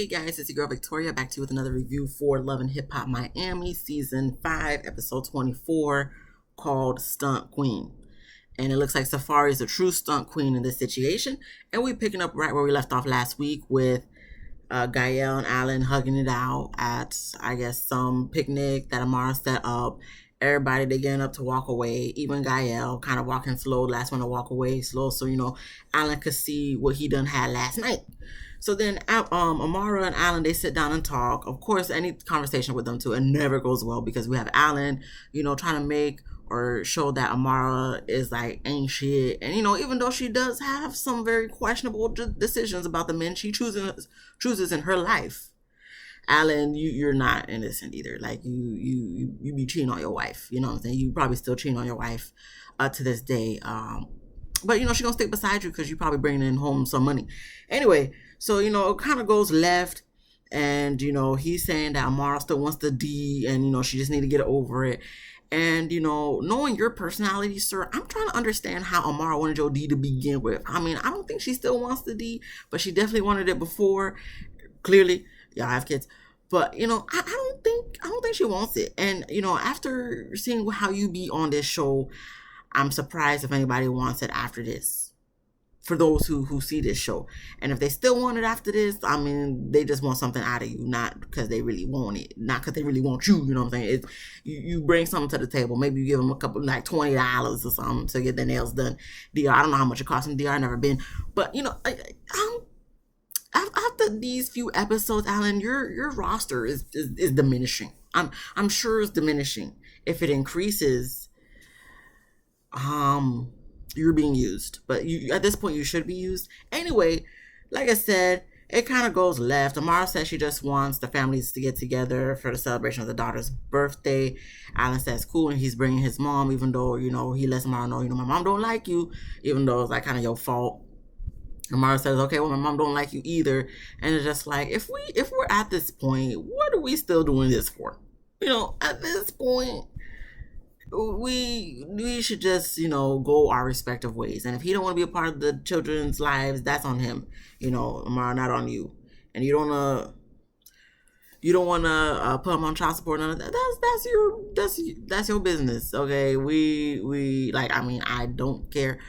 Hey guys, it's your girl Victoria back to you with another review for Love and Hip Hop Miami Season 5, Episode 24, called Stunt Queen. And it looks like Safar is a true stunt queen in this situation. And we're picking up right where we left off last week with Gael and Allan hugging it out at, I guess, some picnic that Amara set up. Everybody, they getting up to walk away. Even Gael kind of walking slow, last one to walk away slow. So, Allan could see what he done had last night. So then Amara and Allan, they sit down and talk. Of course, any conversation with them too, it never goes well because we have Allan, trying to make or show that Amara is like ain't shit. And, even though she does have some very questionable decisions about the men she chooses in her life, Allan, you're not innocent either. Like you be cheating on your wife. You know what I'm saying? You probably still cheating on your wife to this day. But she gonna stick beside you because you probably bringing in home some money. Anyway, so it kind of goes left, and he's saying that Amara still wants the D, and she just need to get over it. And knowing your personality, sir, I'm trying to understand how Amara wanted your D to begin with. I mean, I don't think she still wants the D, but she definitely wanted it before. Clearly, y'all have kids. But I don't think she wants it. And after seeing how you be on this show, I'm surprised if anybody wants it after this. For those who see this show. And if they still want it after this, I mean, they just want something out of you, not because they really want it, not because they really want you, you know what I'm saying? You bring something to the table. Maybe you give them a couple, like $20 or something to get their nails done. DR, I don't know how much it costs in DR, I've never been. But, after these few episodes, Allan, your roster is diminishing. I'm sure it's diminishing. If it increases, you're being used, but at this point you should be used anyway. Like I said, it kind of goes left. Amara says she just wants the families to get together for the celebration of the daughter's birthday. Allan says cool, and he's bringing his mom, even though he lets Amara know my mom don't like you, even though it's like kind of your fault. Amara says, okay, well, my mom don't like you either. And it's just like, if we're at this point, what are we still doing this for? At this point, we should just go our respective ways. And if he don't want to be a part of the children's lives, that's on him. Amara, not on you. And you don't want to put him on child support. None of that. That's your business. Okay, we like. I mean, I don't care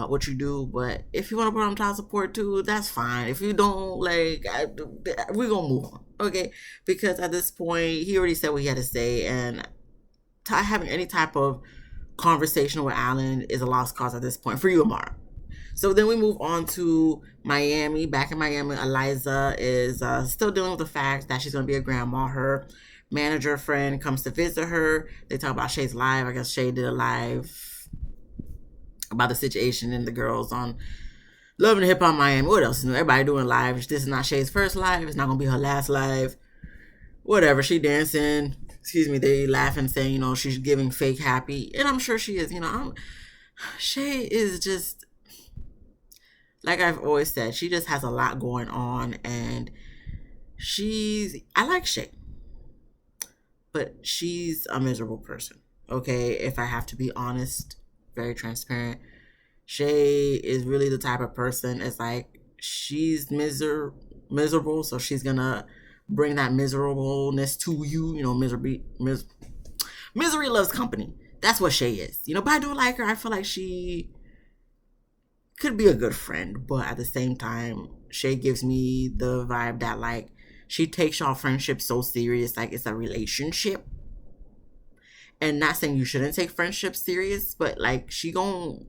what you do, but if you want to put on child support too, that's fine. If you don't, we're gonna move on. Okay, because at this point, he already said what he had to say, and having any type of conversation with Allan is a lost cause at this point for you, Amara. So then we move on to Miami. Back in Miami, Eliza is still dealing with the fact that she's going to be a grandma. Her manager friend comes to visit her. They talk about Shay's live. I guess Shay did a live about the situation and the girls on Love and Hip Hop Miami. What else? Everybody doing live. This is not Shay's first live. It's not going to be her last live. Whatever. She dancing. They laughing, saying, she's giving fake happy. And I'm sure she is. Shay is just, like I've always said, she just has a lot going on. And I like Shay. But she's a miserable person. Okay? If I have to be honest, very transparent. Shay is really the type of person, it's like, she's miserable, so she's gonna bring that miserableness to you. Misery loves company. That's what Shay is. But I do like her. I feel like she could be a good friend, but at the same time, Shay gives me the vibe that like she takes y'all friendship so serious, like it's a relationship. And not saying you shouldn't take friendship serious, but like she gon'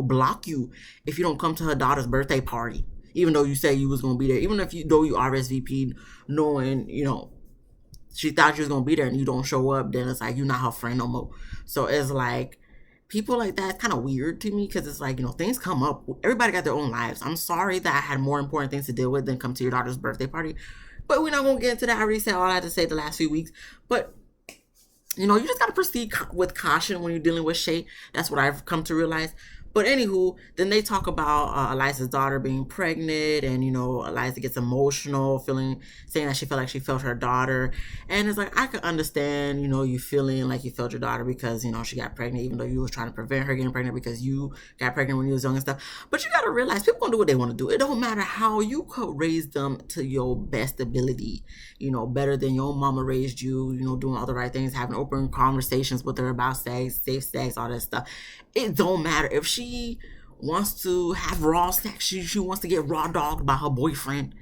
block you if you don't come to her daughter's birthday party. Even though you say you was going to be there. Even though you RSVP'd knowing, she thought you was going to be there and you don't show up, then it's like you're not her friend no more. So it's like, people like that, it's kind of weird to me because it's like, things come up. Everybody got their own lives. I'm sorry that I had more important things to deal with than come to your daughter's birthday party. But we're not going to get into that. I already said all I had to say the last few weeks. But, you just got to proceed with caution when you're dealing with Shay. That's what I've come to realize. But anywho, then they talk about Eliza's daughter being pregnant, and Eliza gets emotional, saying that she felt like she felt her daughter, and it's like I could understand, you feeling like you felt your daughter because she got pregnant, even though you was trying to prevent her getting pregnant because you got pregnant when you was young and stuff. But you got to realize people gonna do what they want to do. It don't matter how you could raise them to your best ability, better than your mama raised you, doing all the right things, having open conversations with her about sex, safe sex, all that stuff. It don't matter if she wants to have raw sex, she wants to get raw dogged by her boyfriend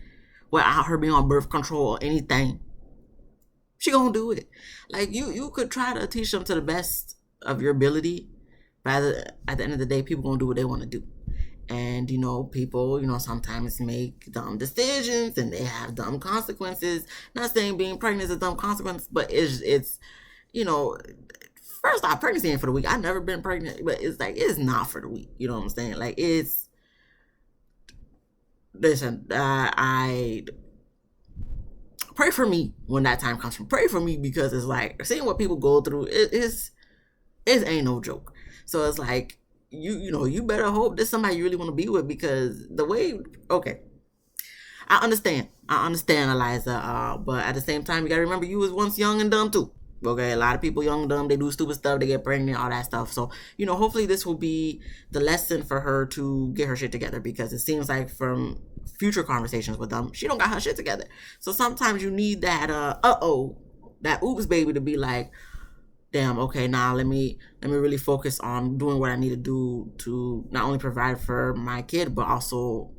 without her being on birth control or anything. She gonna do it. Like you could try to teach them to the best of your ability, but at the end of the day, people gonna do what they want to do. And people sometimes make dumb decisions and they have dumb consequences. Not saying being pregnant is a dumb consequence, but it's first off, pregnancy ain't for the weak. I've never been pregnant, but it's not for the weak. You know what I'm saying? Like listen, I pray for me when that time comes. Pray for me because it's like seeing what people go through. It ain't no joke. So it's like you better hope this somebody you really want to be with, because the way, okay, I understand Eliza, but at the same time you gotta remember you was once young and dumb too. Okay, a lot of people young and dumb, they do stupid stuff, they get pregnant, all that stuff. So hopefully this will be the lesson for her to get her shit together, because it seems like from future conversations with them, she don't got her shit together. So sometimes you need that that oops baby to be like, damn, okay, now let me really focus on doing what I need to do to not only provide for my kid, but also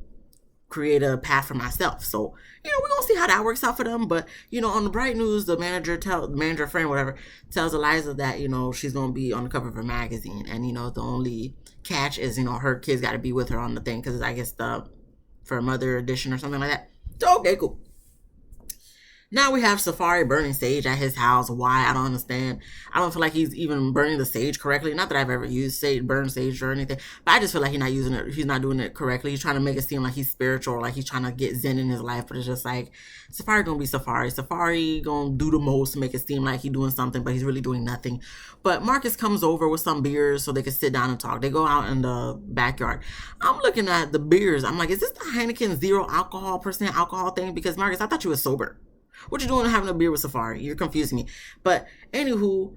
create a path for myself. So, we're gonna see how that works out for them. But, on the bright news, the manager friend, whatever, tells Eliza that, she's gonna be on the cover of a magazine. And, the only catch is, her kids gotta be with her on the thing, because I guess for a mother edition or something like that. So, okay, cool. Now we have Safari burning sage at his house. Why? I don't understand. I don't feel like he's even burning the sage correctly. Not that I've ever used burn sage or anything, but I just feel like he's not using it. He's not doing it correctly. He's trying to make it seem like he's spiritual, or like he's trying to get zen in his life. But it's just like, Safari gonna be Safari. Safari gonna do the most to make it seem like he's doing something, but he's really doing nothing. But Marcus comes over with some beers so they can sit down and talk. They go out in the backyard. I'm looking at the beers. I'm like, is this the Heineken 0% alcohol thing? Because Marcus, I thought you were sober. What you doing having a beer with Safari? You're confusing me. But anywho,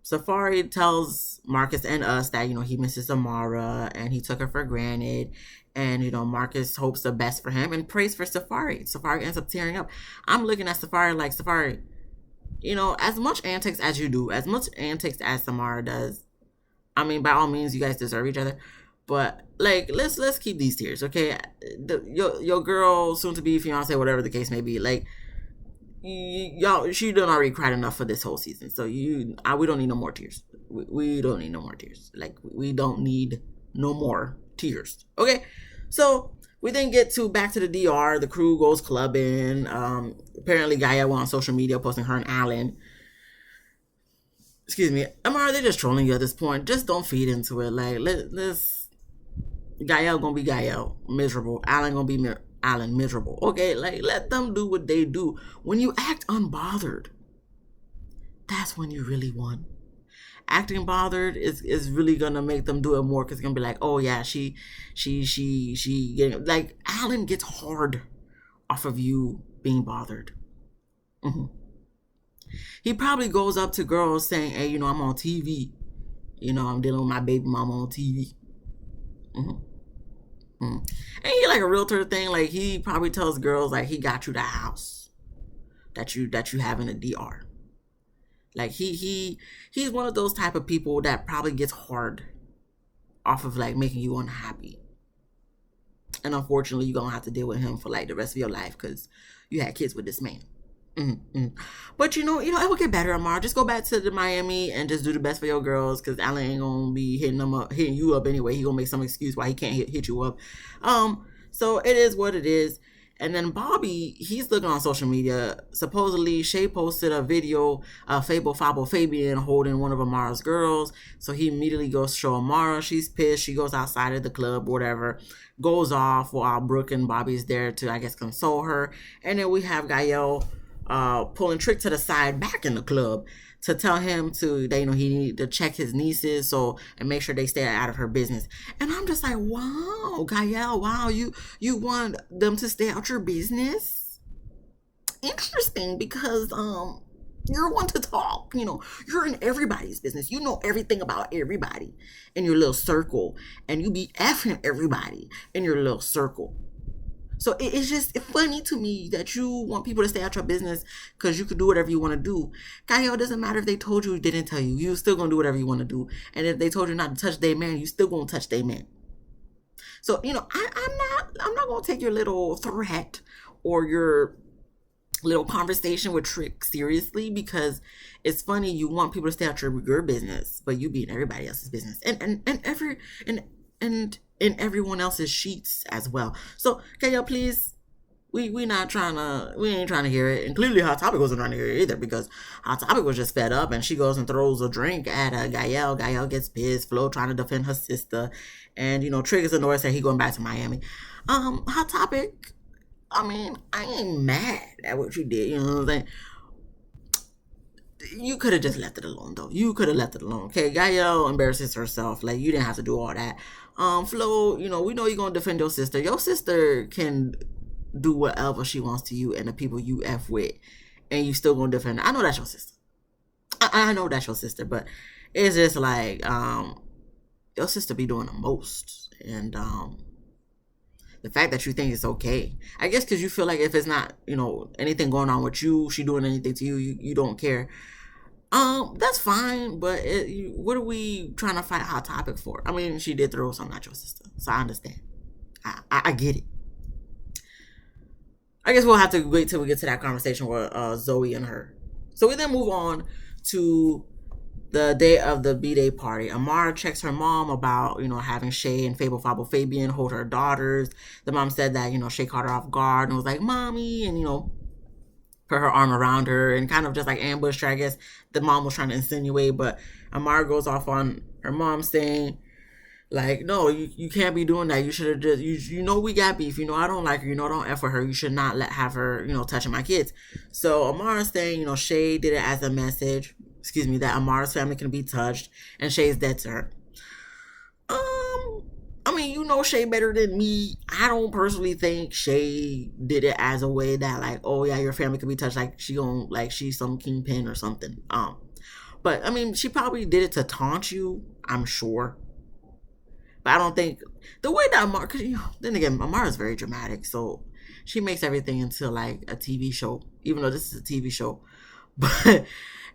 Safari tells Marcus and us that, he misses Amara and he took her for granted. And, Marcus hopes the best for him and prays for Safari. Safari ends up tearing up. I'm looking at Safari like, Safari, as much antics as you do, as much antics as Samara does, I mean, by all means, you guys deserve each other. But like, let's keep these tears, okay? Your girl, soon to be fiance, whatever the case may be, like, y'all, she done already cried enough for this whole season. So we don't need no more tears. We don't need no more tears. Like, we don't need no more tears, okay? So we then get back to the DR. The crew goes clubbing. Apparently, Gaia went on social media posting her and Allan. Excuse me, Amara, they're just trolling you at this point. Just don't feed into it. Like, let's. Gael gonna be Gael, miserable. Allan gonna be Allan, miserable. Okay, like, let them do what they do. When you act unbothered, that's when you really won. Acting bothered is really gonna make them do it more, because it's gonna be like, oh yeah, she getting, like, Allan gets hard off of you being bothered. Mm-hmm. He probably goes up to girls saying, hey, I'm on TV. I'm dealing with my baby mama on TV. Mm-hmm. And he like a realtor thing. Like, he probably tells girls, like, he got you the house that you have in the DR. Like, he's one of those type of people that probably gets hard off of, like, making you unhappy. And unfortunately, you're gonna have to deal with him for, like, the rest of your life, because you had kids with this man. Mm-hmm. But it will get better, Amara. Just go back to the Miami and just do the best for your girls, because Allan ain't gonna be hitting you up anyway. He gonna make some excuse why he can't hit you up. So it is what it is. And then Bobby, he's looking on social media. Supposedly, Shay posted a video of Fabian holding one of Amara's girls. So he immediately goes to show Amara. She's pissed. She goes outside of the club, whatever. Goes off while Brooke and Bobby's there to, I guess, console her. And then we have Gael pulling Trick to the side back in the club. to tell him to that he need to check his nieces and make sure they stay out of her business. And I'm just like, wow, Gael, wow, you want them to stay out your business? Interesting, because you're one to talk. You're in everybody's business. You know everything about everybody in your little circle, and you be effing everybody in your little circle. So it's just funny to me that you want people to stay out your business because you could do whatever you want to do. Kyle, it doesn't matter if they told you or didn't tell you. You still gonna do whatever you want to do. And if they told you not to touch their man, you still gonna touch their man. So I'm not gonna take your little threat or your little conversation with Trick seriously, because it's funny you want people to stay out your business, but you be in everybody else's business and in everyone else's sheets as well. So can y'all please, we ain't trying to hear it. And clearly Hot Topic wasn't trying to hear it either, because Hot Topic was just fed up, and she goes and throws a drink at Gael. Gael gets pissed. Flo trying to defend her sister, and Trick is annoyed, saying he going back to Miami. Hot Topic, I mean, I ain't mad at what you did, you know what I'm saying? You could have just left it alone, though. You could have left it alone. Okay, Gael embarrasses herself. Like, you didn't have to do all that. Flo, we know you're going to defend your sister. Your sister can do whatever she wants to you and the people you F with, and you still going to defend her. I know that's your sister. I know that's your sister, but it's just like, your sister be doing the most. And, the fact that you think it's okay, I guess because you feel like if it's not, anything going on with you, she doing anything to you, you don't care. That's fine, but what are we trying to fight Hot Topic for? I mean, she did throw something at your sister, so I understand. I get it. I guess we'll have to wait till we get to that conversation with Zoe and her. So we then move on to the day of the B-Day party. Amara checks her mom about, having Shay and Fable Fable Fabian hold her daughters. The mom said that, Shay caught her off guard and was like, Mommy, and, put her arm around her and kind of just like ambushed her. I guess the mom was trying to insinuate, but Amara goes off on her mom saying, like, no, you can't be doing that. You should have just, we got beef. I don't like her. Don't F with her. You should not have her, touching my kids. So Amara's saying, Shay did it as a message, that Amara's family can be touched and Shay's dead to her. I mean, Shay better than me. I don't personally think Shay did it as a way that, like, oh yeah, your family can be touched, like she's some kingpin or something. But I mean, she probably did it to taunt you, I'm sure. But I don't think the way that Amara, because then again, Amara's very dramatic, so she makes everything into like a TV show, even though this is a TV show. But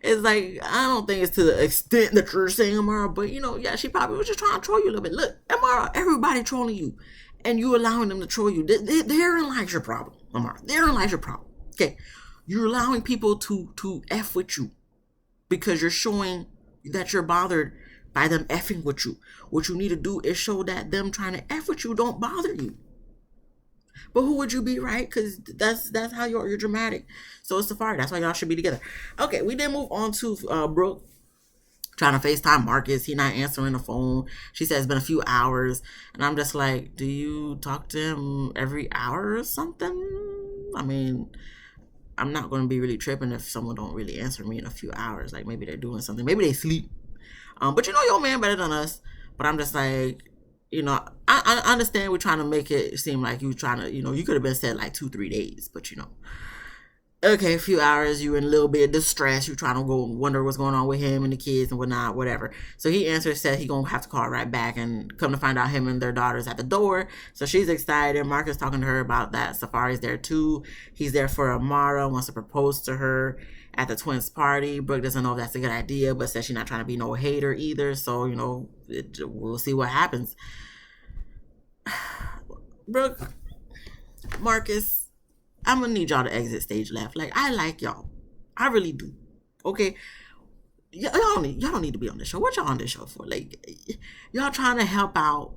it's like, I don't think it's to the extent that you're saying, Amara, but yeah, she probably was just trying to troll you a little bit. Look, Amara, everybody trolling you, and you allowing them to troll you. Therein lies your problem, Amara. Therein lies your problem. Okay, you're allowing people to F with you because you're showing that you're bothered by them effing with you. What you need to do is show that them trying to F with you don't bother you. But who would you be, right? Because that's how you're dramatic. So it's Safar. That's why y'all should be together. Okay, we then move on to Brooke trying to FaceTime Marcus. He not answering the phone. She says it's been a few hours. And I'm just like, do you talk to him every hour or something? I mean, I'm not going to be really tripping if someone don't really answer me in a few hours. Like, maybe they're doing something. Maybe they sleep. But your man better than us. But I'm just like, I understand we're trying to make it seem like you trying to, you could have been said like 2-3 days, but okay, a few hours, you in a little bit of distress, you trying to go wonder what's going on with him and the kids and whatnot, whatever. So he answers, said he gonna have to call right back, and come to find out him and their daughter's at the door. So she's excited. Marcus talking to her about that. Safari's there too. He's there for Amara, wants to propose to her at the twins party. Brooke doesn't know if that's a good idea, but says she's not trying to be no hater either. So, we'll see what happens. Brooke, Marcus, I'm gonna need y'all to exit stage left. Like, I like y'all. I really do. Okay? Y'all don't need to be on this show. What y'all on this show for? Like, y'all trying to help out,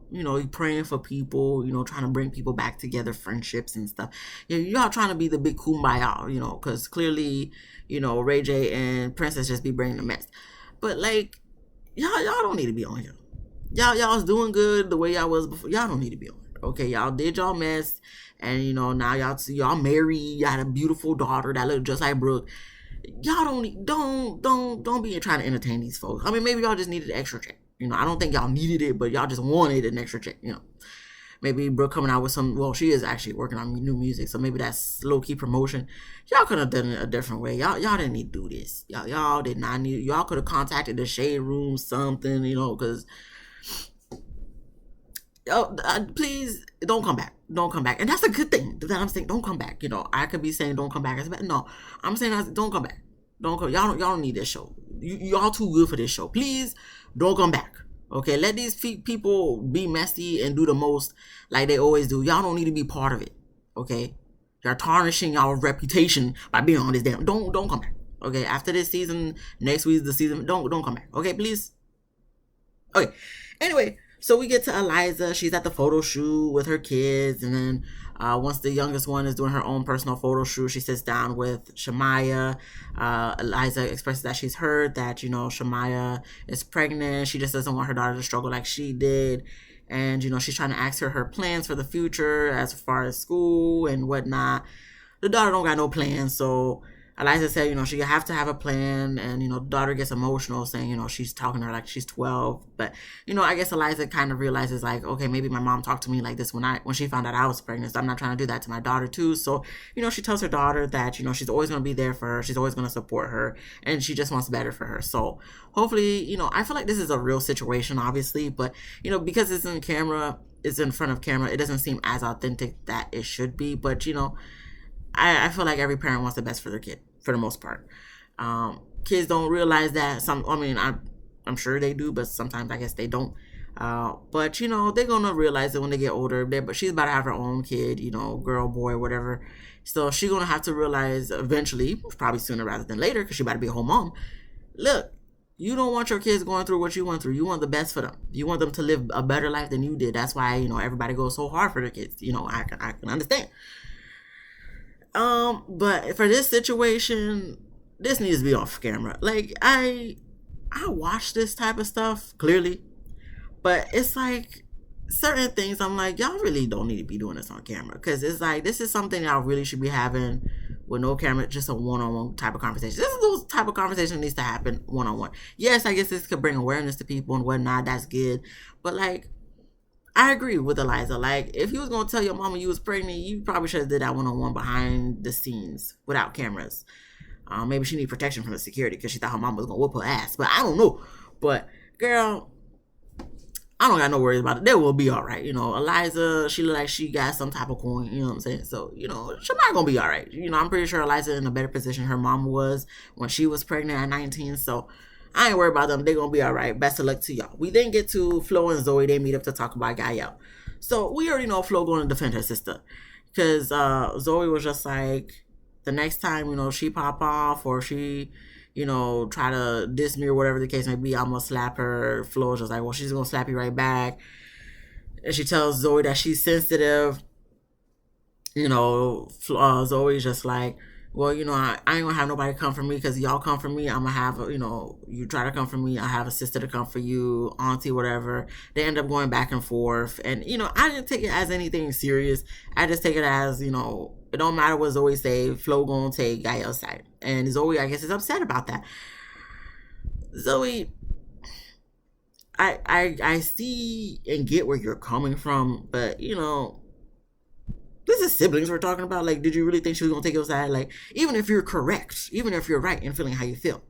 praying for people, trying to bring people back together, friendships and stuff. Y'all trying to be the big kumbaya, because clearly, Ray J and Princess just be bringing the mess. But like, y'all don't need to be on here. Y'all's doing good the way y'all was before. Y'all don't need to be on here. Okay, y'all did y'all mess, and now y'all married. You had a beautiful daughter that looked just like Brooke. y'all don't be trying to entertain these folks. I mean, maybe y'all just needed an extra check. I don't think y'all needed it, but y'all just wanted an extra check. Maybe Brooke coming out with some. Well, she is actually working on new music, so maybe that's low key promotion. Y'all could have done it a different way. Y'all didn't need to do this. Y'all did not need. Y'all could have contacted the shade room, something, because. Please don't come back. Don't come back. And that's a good thing that I'm saying. Don't come back. I could be saying don't come back. No, I'm saying don't come back. Don't come. Y'all don't need this show. Y'all too good for this show. Please don't come back. Okay, let these people be messy and do the most like they always do. Y'all don't need to be part of it. Okay, you're tarnishing y'all reputation by being on this damn. Don't come back. Okay, after this season, next week's the season. Don't come back. Okay, please. Okay. Anyway. So we get to Eliza. She's at the photo shoot with her kids. And then once the youngest one is doing her own personal photo shoot, she sits down with Shamaya. Eliza expresses that she's heard that, Shamaya is pregnant. She just doesn't want her daughter to struggle like she did. And, she's trying to ask her plans for the future as far as school and whatnot. The daughter don't got no plans, so Eliza said, she have to have a plan, and, the daughter gets emotional saying, she's talking to her like she's 12. But, I guess Eliza kind of realizes like, okay, maybe my mom talked to me like this when she found out I was pregnant, so I'm not trying to do that to my daughter too. So, she tells her daughter that, she's always going to be there for her. She's always going to support her, and she just wants better for her. So hopefully, I feel like this is a real situation, obviously, but, because it's in front of camera, it doesn't seem as authentic that it should be. But, I feel like every parent wants the best for their kid, for the most part. Kids don't realize that. I'm sure they do, but sometimes I guess they don't. But they're gonna realize it when they get older. But she's about to have her own kid, girl, boy, whatever. So she's gonna have to realize eventually, probably sooner rather than later, because she's about to be a whole mom. Look, you don't want your kids going through what you went through. You want the best for them. You want them to live a better life than you did. That's why everybody goes so hard for their kids. I can understand. But for this situation, this needs to be off camera. Like, I watch this type of stuff, clearly, but it's like certain things I'm like, y'all really don't need to be doing this on camera, because it's like, this is something y'all really should be having with no camera, just a one-on-one type of conversation. This is those type of conversation that needs to happen one-on-one. Yes, I guess this could bring awareness to people and whatnot, that's good, but like, I agree with Eliza. Like, if you was going to tell your mama you was pregnant, you probably should have did that one-on-one behind the scenes without cameras. Maybe she need protection from the security because she thought her mama was going to whoop her ass. But I don't know. But, girl, I don't got no worries about it. They will be all right. Eliza, she look like she got some type of coin. You know what I'm saying? So, she's not going to be all right. I'm pretty sure Eliza in a better position her mom was when she was pregnant at 19. So, I ain't worried about them. They're going to be all right. Best of luck to y'all. We then get to Flo and Zoe. They meet up to talk about Gael. So we already know Flo going to defend her sister. Because Zoe was just like, the next time, she pop off or she, try to diss me or whatever the case may be, I'm going to slap her. Flo was just like, well, she's going to slap you right back. And she tells Zoe that she's sensitive. Zoe's just like, well, I ain't gonna have nobody come for me, because y'all come for me, I'm gonna have, you try to come for me, I have a sister to come for you, auntie, whatever. They end up going back and forth. And, I didn't take it as anything serious. I just take it as, it don't matter what Zoe say, Flo gonna take Gael's side. And Zoe, I guess, is upset about that. Zoe, I see and get where you're coming from, but, this is siblings we're talking about. Like, did you really think she was going to take your side? Like, even if you're correct, even if you're right in feeling how you feel.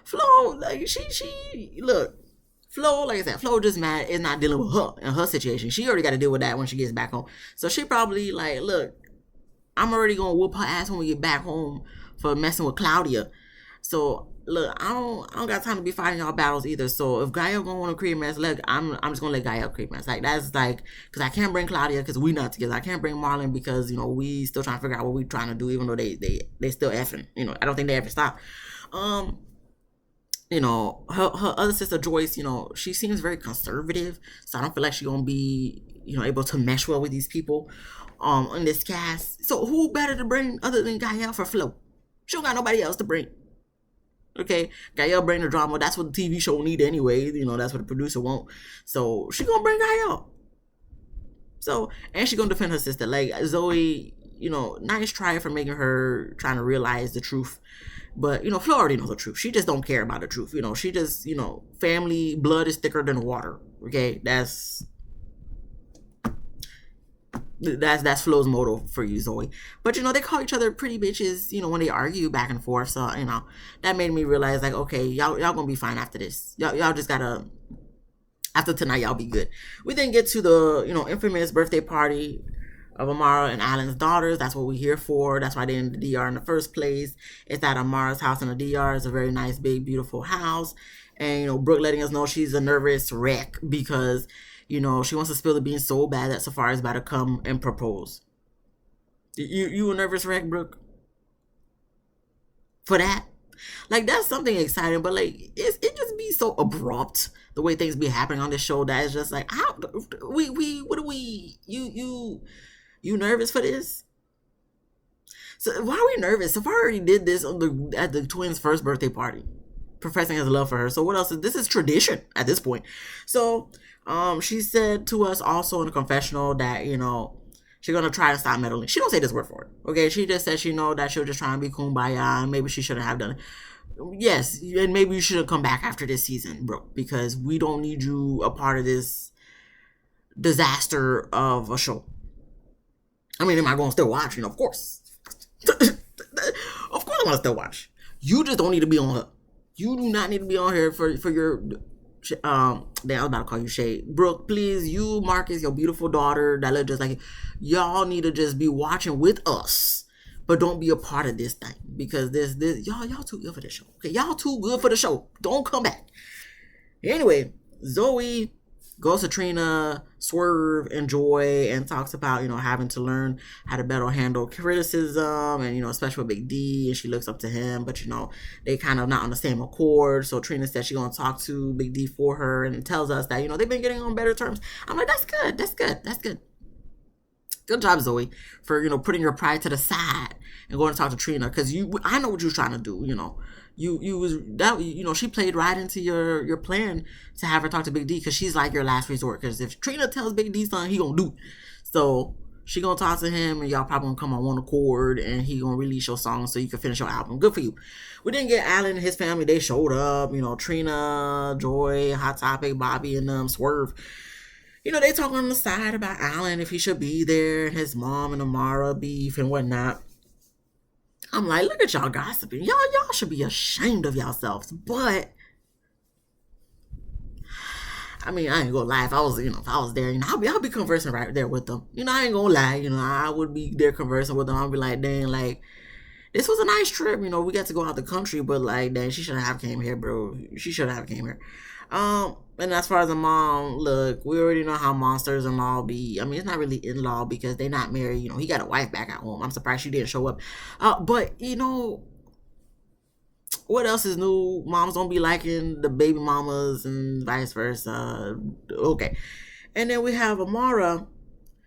Flo, like, look, Flo, like I said, Flo just mad is not dealing with her and her situation. She already got to deal with that when she gets back home. So she probably like, look, I'm already going to whoop her ass when we get back home for messing with Claudia. So, look, I don't got time to be fighting y'all battles either. So if Gael gonna want to create a mess, look, I'm just gonna let Gael create a mess. Like, that's like, because I can't bring Claudia because we not together. I can't bring Marlon because we still trying to figure out what we trying to do, even though they still effing. I don't think they ever stop. Her other sister Joyce, she seems very conservative, so I don't feel like she gonna be able to mesh well with these people in this cast. So who better to bring other than Gael for Flo? She don't got nobody else to bring. Okay, Gael bring the drama. That's what the TV show need anyway. That's what the producer want. So she gonna bring Gael. So, and she gonna defend her sister. Like, Zoe, nice try for making her trying to realize the truth. But, Flo already knows the truth. She just don't care about the truth. She just, family blood is thicker than water. Okay, that's Flo's motto for you, Zoe. But they call each other pretty bitches, when they argue back and forth. So, that made me realize, like, okay, y'all gonna be fine after this. Y'all just gotta, after tonight, y'all be good. We then get to the, infamous birthday party of Amara and Allan's daughters. That's what we're here for. That's why they're in the DR in the first place. It's at Amara's house in the DR. It's a very nice, big, beautiful house. And, Brooke letting us know she's a nervous wreck because, she wants to spill the beans so bad that Safar is about to come and propose. You a nervous wreck, Brooke? For that? Like, that's something exciting, but, like, it just be so abrupt the way things be happening on this show that it's just like, how, you nervous for this? So why are we nervous? Safar already did this at the twins' first birthday party, professing his love for her. So what else? This is tradition at this point. So, she said to us also in the confessional that, she's gonna try to stop meddling. She don't say this word for it. Okay, she just said she know that she'll just try and be kumbaya and maybe she shouldn't have done it. Yes, and maybe you shouldn't come back after this season, bro, because we don't need you a part of this disaster of a show. I mean, am I gonna still watch? Of course. Of course I'm gonna still watch. You just don't need to be on her. You do not need to be on here for your I was about to call you Shade. Brooke, please, you, Marcus, your beautiful daughter that look just like you, y'all need to just be watching with us, but don't be a part of this thing because this y'all too good for the show. Okay, y'all too good for the show. Don't come back. Anyway, Zoe goes to Trina, Swerve, and Joy and talks about, having to learn how to better handle criticism and, especially with Big D, and she looks up to him, but, they kind of not on the same accord. So Trina said she's going to talk to Big D for her and tells us that, they've been getting on better terms. I'm like, that's good. Good job, Zoe, for, putting your pride to the side and going to talk to Trina because I know what you was trying to do, she played right into your plan to have her talk to Big D because she's like your last resort. Because if Trina tells Big D something, he gonna do it. So she gonna talk to him, and y'all probably gonna come on one accord, and he gonna release your song so you can finish your album. Good for you. We didn't get Allan and his family. They showed up. Trina, Joy, Hot Topic, Bobby, and Swerve. They talk on the side about Allan if he should be there, and his mom and Amara beef and whatnot. I'm like, look at y'all gossiping. Y'all should be ashamed of yourselves. But I mean, I ain't gonna lie. If I was there, I'll be conversing right there with them. I ain't gonna lie. I would be there conversing with them. I'll be like, dang, like, this was a nice trip. We got to go out the country, but like, dang, she shouldn't have came here, bro. She shouldn't have came here. And as far as the mom, look, we already know how monsters-in-law be. I mean, it's not really in-law because they not married. He got a wife back at home. I'm surprised she didn't show up. But, what else is new? Moms don't be liking the baby mamas and vice versa. Okay. And then we have Amara.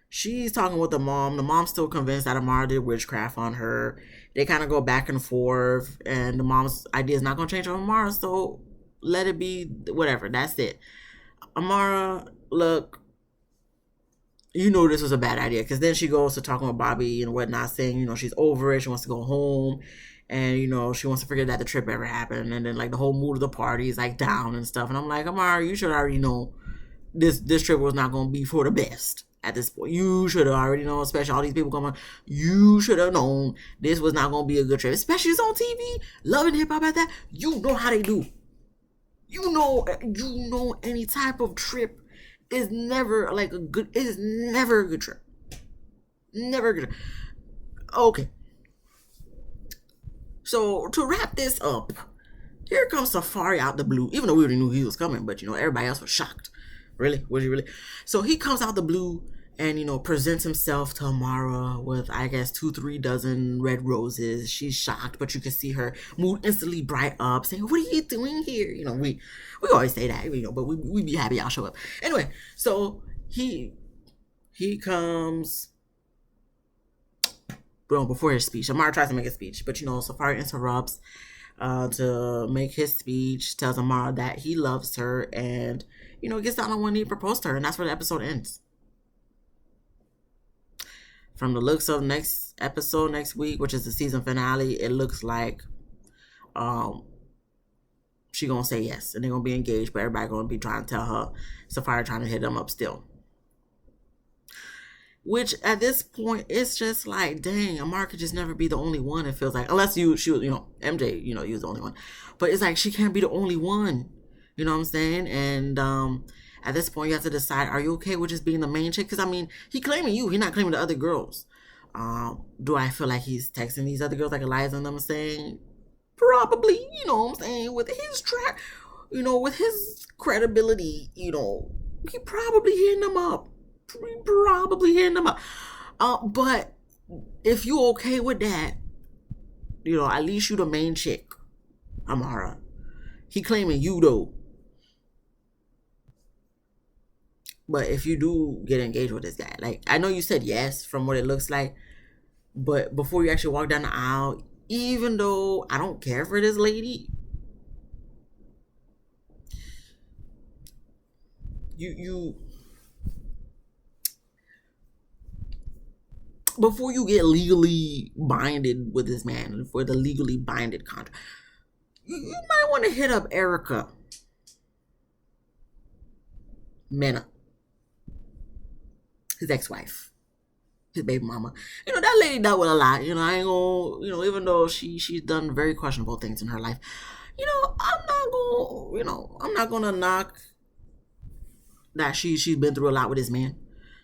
She's talking with the mom. The mom's still convinced that Amara did witchcraft on her. They kind of go back and forth. And the mom's idea is not going to change on Amara. So let it be whatever. That's it. Amara, look, this was a bad idea. Because then she goes to talking with Bobby and whatnot, saying, she's over it. She wants to go home. And, she wants to forget that the trip ever happened. And then, like, the whole mood of the party is, like, down and stuff. And I'm like, Amara, you should already know this trip was not going to be for the best at this point. You should have already known, especially all these people coming. You should have known this was not going to be a good trip. Especially it's on TV. Love and Hip Hop at that. You know how they do. You know any type of trip is never, like, it is never a good trip. Never a good trip. Okay. So, to wrap this up, here comes Safari out the blue. Even though we already knew he was coming, but, everybody else was shocked. Really? Was he really? So, he comes out the blue and, presents himself to Amara with, I guess, 2-3 dozen red roses. She's shocked, but you can see her mood instantly bright up, saying, what are you doing here? We always say that, but we be happy y'all show up. Anyway, so he comes... before his speech, Amara tries to make a speech, but Safari interrupts to make his speech, tells Amara that he loves her, and gets down on one knee and proposes to her, and that's where the episode ends. From the looks of next episode next week, which is the season finale, it looks like um she gonna say yes and they're gonna be engaged, but everybody gonna be trying to tell her Safar trying to hit them up still. Which at this point it's just like, dang, Amara could just never be the only one. It feels like, unless she was, MJ, you was the only one, but it's like she can't be the only one. You know what I'm saying? And at this point, you have to decide: are you okay with just being the main chick? Because I mean, he claiming you, he not claiming the other girls. Do I feel like he's texting these other girls like Eliza and them saying, probably, you know what I'm saying, with his track, with his credibility, he probably hitting them up. But if you okay with that, at least you the main chick, Amara. He claiming you though. But if you do get engaged with this guy, like, I know you said yes from what it looks like, but before you actually walk down the aisle, even though I don't care for this lady, you before you get legally binded with this man for the legally binded contract, you might want to hit up Erica Mena, his ex-wife, his baby mama. That lady dealt with a lot. I ain't gonna, even though she's done very questionable things in her life. I'm not gonna knock that she's been through a lot with this man.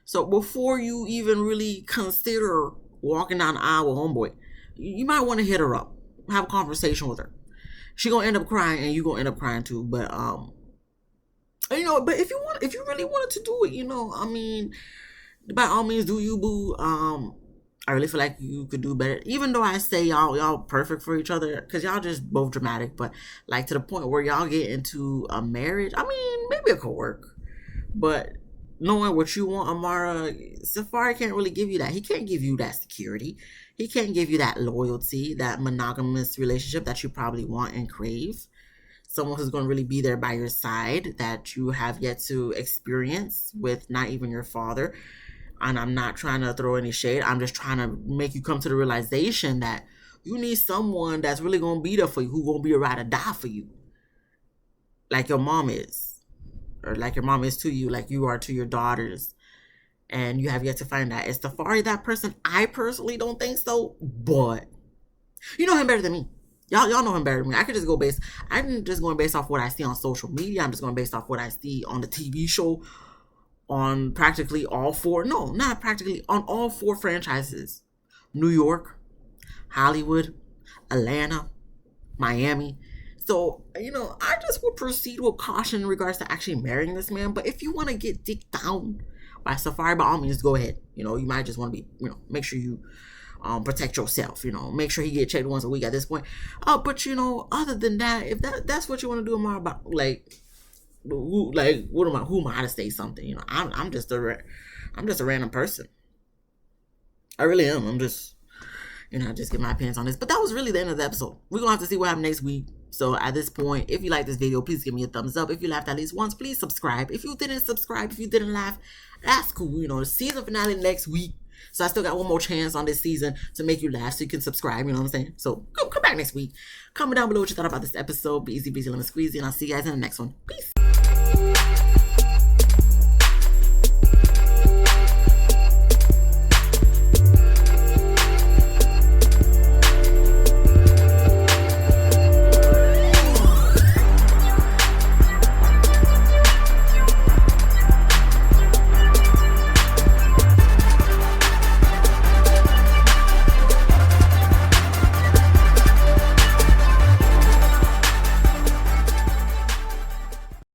So before you even really consider walking down the aisle with homeboy, you might want to hit her up, have a conversation with her. She gonna end up crying, and you gonna end up crying too. But but if you really wanted to do it, I mean, by all means, do you, boo. I really feel like you could do better. Even though I say y'all perfect for each other, because y'all just both dramatic, but like to the point where y'all get into a marriage, I mean, maybe it could work. But knowing what you want, Amara, Safari can't really give you that. He can't give you that security. He can't give you that loyalty, that monogamous relationship that you probably want and crave. Someone who's going to really be there by your side that you have yet to experience with not even your father. And I'm not trying to throw any shade. I'm just trying to make you come to the realization that you need someone that's really going to be there for you, who's going to be a ride or die for you. Like your mom is. Or like your mom is to you, like you are to your daughters. And you have yet to find that. Is Safari that person? I personally don't think so. But you know him better than me. Y'all know him better than me. I'm just going based off what I see on social media. I'm just going based off what I see on the TV show. On practically all four. No, not practically. On all four franchises. New York, Hollywood, Atlanta, Miami. So, I just would proceed with caution in regards to actually marrying this man. But if you want to get dicked down by Safari, by all means, go ahead. You might just want to be, make sure you protect yourself. Make sure he get checked once a week at this point. But, other than that, if that's what you want to do, Amara, about, who am I to say something? I'm just a random person. I really am. I'm just, just get my opinions on this. But that was really the end of the episode. We're going to have to see what happens next week. So at this point, if you like this video, please give me a thumbs up. If you laughed at least once, please subscribe. If you didn't subscribe, if you didn't laugh, that's cool. The season finale next week. So I still got one more chance on this season to make you laugh so you can subscribe. You know what I'm saying? So come back next week. Comment down below what you thought about this episode. Be easy, busy, lemon squeezy. And I'll see you guys in the next one. Peace.